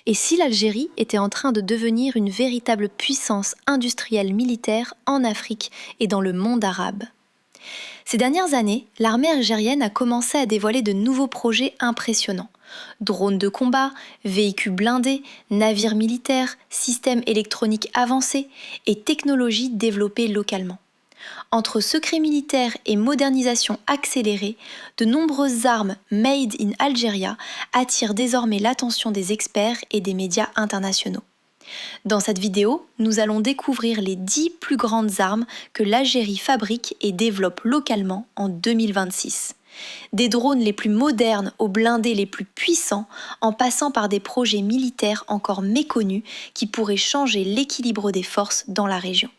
Et si l'Algérie était en train de devenir une véritable puissance industrielle militaire en Afrique et dans le monde arabe? Ces dernières années, l'armée algérienne a commencé à dévoiler de nouveaux projets impressionnants. Drones de combat, véhicules blindés, navires militaires, systèmes électroniques avancés et technologies développées localement. Entre secrets militaires et modernisation accélérée, de nombreuses armes made in Algeria attirent désormais l'attention des experts et des médias internationaux. Dans cette vidéo, nous allons découvrir les 10 plus grandes armes que l'Algérie fabrique et développe localement en 2026. Des drones les plus modernes aux blindés les plus puissants, en passant par des projets militaires encore méconnus qui pourraient changer l'équilibre des forces dans la région.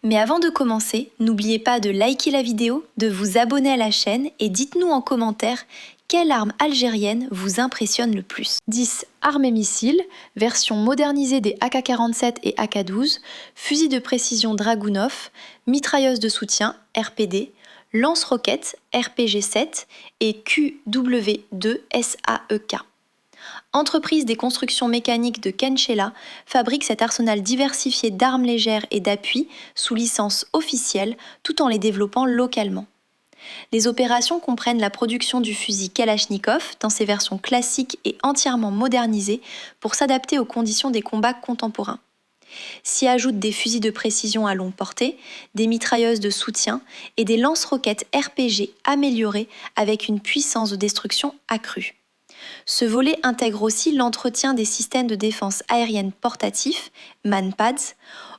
Mais avant de commencer, n'oubliez pas de liker la vidéo, de vous abonner à la chaîne et dites-nous en commentaire quelle arme algérienne vous impressionne le plus. 10. Armes et missiles, version modernisée des AK-47 et AK-12, fusils de précision Dragounov, mitrailleuses de soutien RPD, lance-roquettes RPG-7 et QW2SAEK. Entreprise des constructions mécaniques de Kenchela fabrique cet arsenal diversifié d'armes légères et d'appui sous licence officielle tout en les développant localement. Les opérations comprennent la production du fusil Kalachnikov dans ses versions classiques et entièrement modernisées pour s'adapter aux conditions des combats contemporains. S'y ajoutent des fusils de précision à longue portée, des mitrailleuses de soutien et des lance-roquettes RPG améliorées avec une puissance de destruction accrue. Ce volet intègre aussi l'entretien des systèmes de défense aérienne portatifs, MANPADS,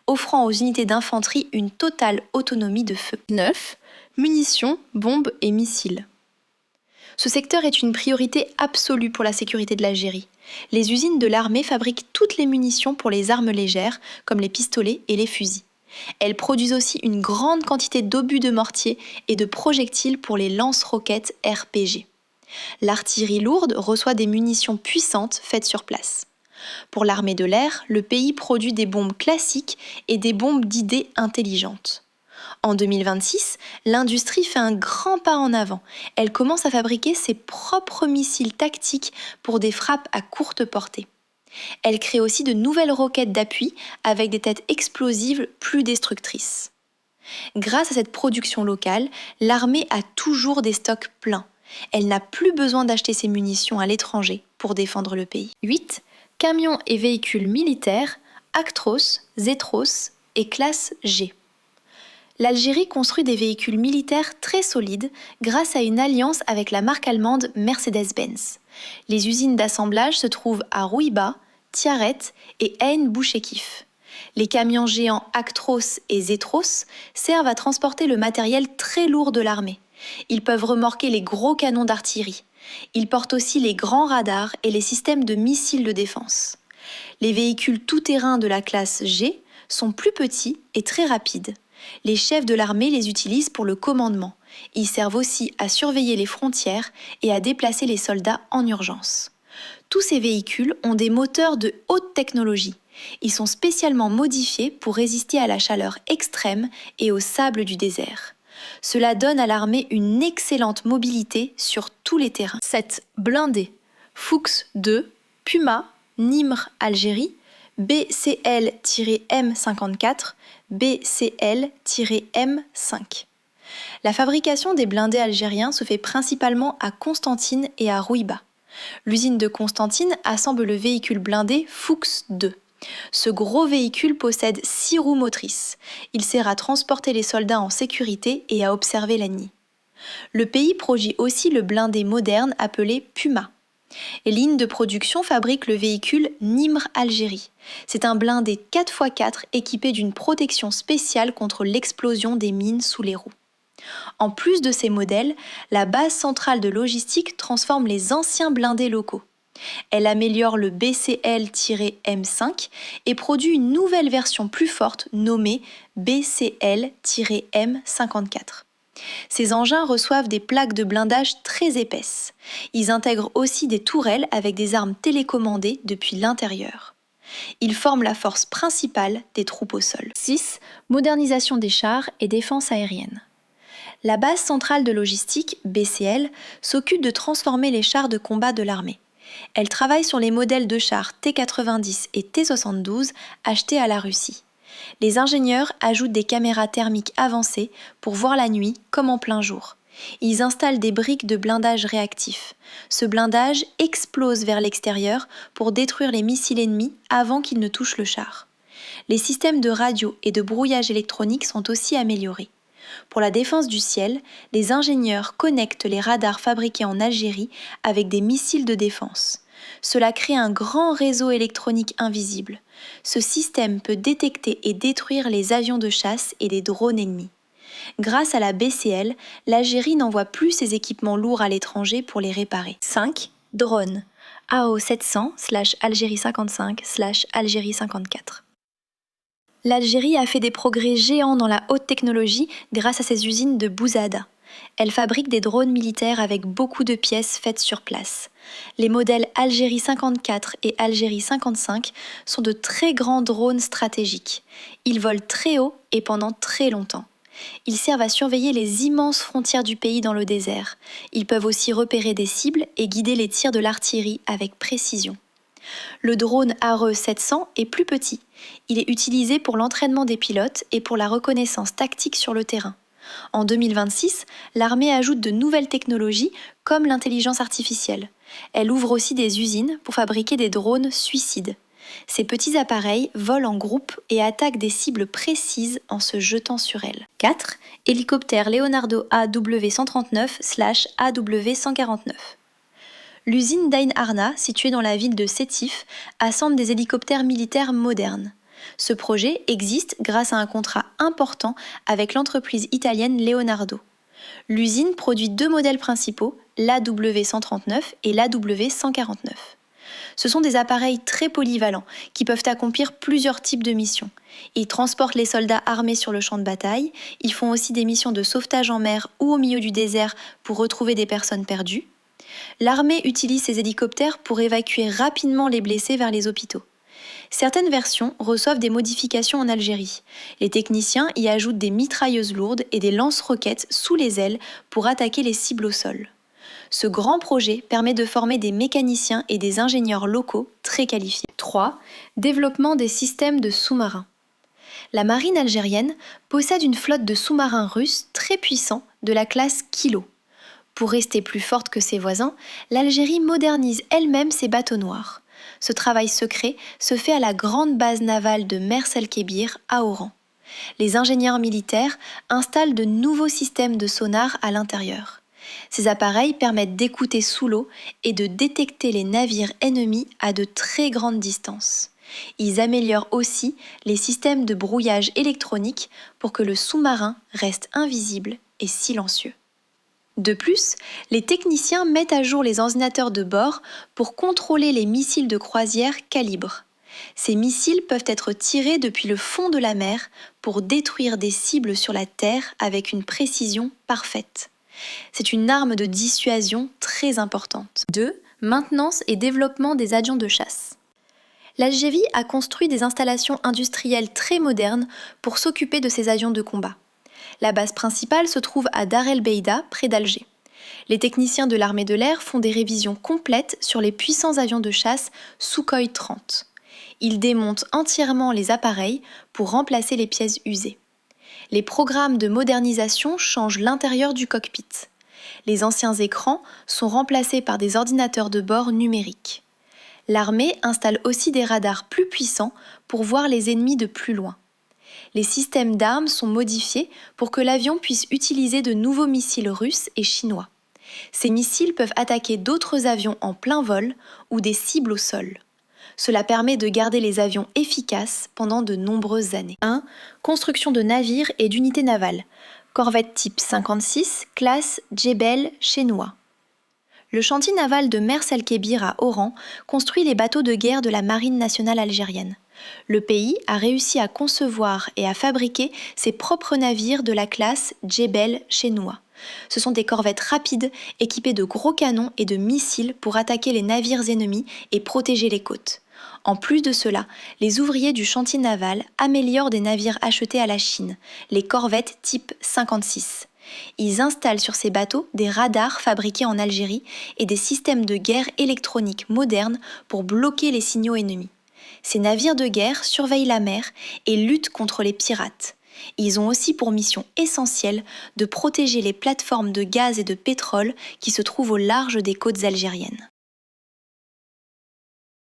offrant aux unités d'infanterie une totale autonomie de feu. 9. Munitions, bombes et missiles. Ce secteur est une priorité absolue pour la sécurité de l'Algérie. Les usines de l'armée fabriquent toutes les munitions pour les armes légères, comme les pistolets et les fusils. Elles produisent aussi une grande quantité d'obus de mortier et de projectiles pour les lance-roquettes RPG. L'artillerie lourde reçoit des munitions puissantes faites sur place. Pour l'armée de l'air, le pays produit des bombes classiques et des bombes d'idées intelligentes. En 2026, l'industrie fait un grand pas en avant. Elle commence à fabriquer ses propres missiles tactiques pour des frappes à courte portée. Elle crée aussi de nouvelles roquettes d'appui avec des têtes explosives plus destructrices. Grâce à cette production locale, l'armée a toujours des stocks pleins. Elle n'a plus besoin d'acheter ses munitions à l'étranger pour défendre le pays. 8. Camions et véhicules militaires, Actros, Zetros et classe G. L'Algérie construit des véhicules militaires très solides grâce à une alliance avec la marque allemande Mercedes-Benz. Les usines d'assemblage se trouvent à Rouiba, Tiaret et Ain Bouchekif. Les camions géants Actros et Zetros servent à transporter le matériel très lourd de l'armée. Ils peuvent remorquer les gros canons d'artillerie. Ils portent aussi les grands radars et les systèmes de missiles de défense. Les véhicules tout-terrain de la classe G sont plus petits et très rapides. Les chefs de l'armée les utilisent pour le commandement. Ils servent aussi à surveiller les frontières et à déplacer les soldats en urgence. Tous ces véhicules ont des moteurs de haute technologie. Ils sont spécialement modifiés pour résister à la chaleur extrême et au sable du désert. Cela donne à l'armée une excellente mobilité sur tous les terrains. 7. Blindés. Fuchs 2, Puma, Nimr Algérie, BCL-M54, BCL-M5. La fabrication des blindés algériens se fait principalement à Constantine et à Rouiba. L'usine de Constantine assemble le véhicule blindé Fuchs 2. Ce gros véhicule possède 6 roues motrices. Il sert à transporter les soldats en sécurité et à observer l'ennemi. Le pays produit aussi le blindé moderne appelé Puma. Les lignes de production fabriquent le véhicule Nimr Algérie. C'est un blindé 4x4 équipé d'une protection spéciale contre l'explosion des mines sous les roues. En plus de ces modèles, la base centrale de logistique transforme les anciens blindés locaux. Elle améliore le BCL-M5 et produit une nouvelle version plus forte nommée BCL-M54. Ces engins reçoivent des plaques de blindage très épaisses. Ils intègrent aussi des tourelles avec des armes télécommandées depuis l'intérieur. Ils forment la force principale des troupes au sol. 6. Modernisation des chars et défense aérienne. La base centrale de logistique, BCL, s'occupe de transformer les chars de combat de l'armée. Elle travaille sur les modèles de chars T-90 et T-72 achetés à la Russie. Les ingénieurs ajoutent des caméras thermiques avancées pour voir la nuit comme en plein jour. Ils installent des briques de blindage réactif. Ce blindage explose vers l'extérieur pour détruire les missiles ennemis avant qu'ils ne touchent le char. Les systèmes de radio et de brouillage électronique sont aussi améliorés. Pour la défense du ciel, les ingénieurs connectent les radars fabriqués en Algérie avec des missiles de défense. Cela crée un grand réseau électronique invisible. Ce système peut détecter et détruire les avions de chasse et les drones ennemis. Grâce à la BCL, l'Algérie n'envoie plus ses équipements lourds à l'étranger pour les réparer. 5. Drones. AO700/Algérie55/Algérie54. L'Algérie a fait des progrès géants dans la haute technologie grâce à ses usines de Bouzada. Elle fabrique des drones militaires avec beaucoup de pièces faites sur place. Les modèles Algérie 54 et Algérie 55 sont de très grands drones stratégiques. Ils volent très haut et pendant très longtemps. Ils servent à surveiller les immenses frontières du pays dans le désert. Ils peuvent aussi repérer des cibles et guider les tirs de l'artillerie avec précision. Le drone ARE-700 est plus petit. Il est utilisé pour l'entraînement des pilotes et pour la reconnaissance tactique sur le terrain. En 2026, l'armée ajoute de nouvelles technologies comme l'intelligence artificielle. Elle ouvre aussi des usines pour fabriquer des drones suicides. Ces petits appareils volent en groupe et attaquent des cibles précises en se jetant sur elles. 4. Hélicoptère Leonardo AW139/AW149. L'usine d'Ain Arna, située dans la ville de Sétif, assemble des hélicoptères militaires modernes. Ce projet existe grâce à un contrat important avec l'entreprise italienne Leonardo. L'usine produit 2 modèles principaux, l'AW139 et l'AW149. Ce sont des appareils très polyvalents qui peuvent accomplir plusieurs types de missions. Ils transportent les soldats armés sur le champ de bataille, ils font aussi des missions de sauvetage en mer ou au milieu du désert pour retrouver des personnes perdues. L'armée utilise ces hélicoptères pour évacuer rapidement les blessés vers les hôpitaux. Certaines versions reçoivent des modifications en Algérie. Les techniciens y ajoutent des mitrailleuses lourdes et des lance-roquettes sous les ailes pour attaquer les cibles au sol. Ce grand projet permet de former des mécaniciens et des ingénieurs locaux très qualifiés. 3. Développement des systèmes de sous-marins. La marine algérienne possède une flotte de sous-marins russes très puissants de la classe Kilo. Pour rester plus forte que ses voisins, l'Algérie modernise elle-même ses bateaux noirs. Ce travail secret se fait à la grande base navale de Mers el-Kébir à Oran. Les ingénieurs militaires installent de nouveaux systèmes de sonar à l'intérieur. Ces appareils permettent d'écouter sous l'eau et de détecter les navires ennemis à de très grandes distances. Ils améliorent aussi les systèmes de brouillage électronique pour que le sous-marin reste invisible et silencieux. De plus, les techniciens mettent à jour les ordinateurs de bord pour contrôler les missiles de croisière calibre. Ces missiles peuvent être tirés depuis le fond de la mer pour détruire des cibles sur la terre avec une précision parfaite. C'est une arme de dissuasion très importante. 2. Maintenance et développement des avions de chasse. L'Algérie a construit des installations industrielles très modernes pour s'occuper de ces avions de combat. La base principale se trouve à Dar el Beida, près d'Alger. Les techniciens de l'armée de l'air font des révisions complètes sur les puissants avions de chasse Sukhoi 30. Ils démontent entièrement les appareils pour remplacer les pièces usées. Les programmes de modernisation changent l'intérieur du cockpit. Les anciens écrans sont remplacés par des ordinateurs de bord numériques. L'armée installe aussi des radars plus puissants pour voir les ennemis de plus loin. Les systèmes d'armes sont modifiés pour que l'avion puisse utiliser de nouveaux missiles russes et chinois. Ces missiles peuvent attaquer d'autres avions en plein vol ou des cibles au sol. Cela permet de garder les avions efficaces pendant de nombreuses années. 1. Construction de navires et d'unités navales. Corvette type 56, classe Djebel Chénois. Le chantier naval de Mers el-Kébir à Oran construit les bateaux de guerre de la marine nationale algérienne. Le pays a réussi à concevoir et à fabriquer ses propres navires de la classe Djebel Chénois. Ce sont des corvettes rapides équipées de gros canons et de missiles pour attaquer les navires ennemis et protéger les côtes. En plus de cela, les ouvriers du chantier naval améliorent des navires achetés à la Chine, les corvettes type 56. Ils installent sur ces bateaux des radars fabriqués en Algérie et des systèmes de guerre électroniques modernes pour bloquer les signaux ennemis. Ces navires de guerre surveillent la mer et luttent contre les pirates. Ils ont aussi pour mission essentielle de protéger les plateformes de gaz et de pétrole qui se trouvent au large des côtes algériennes.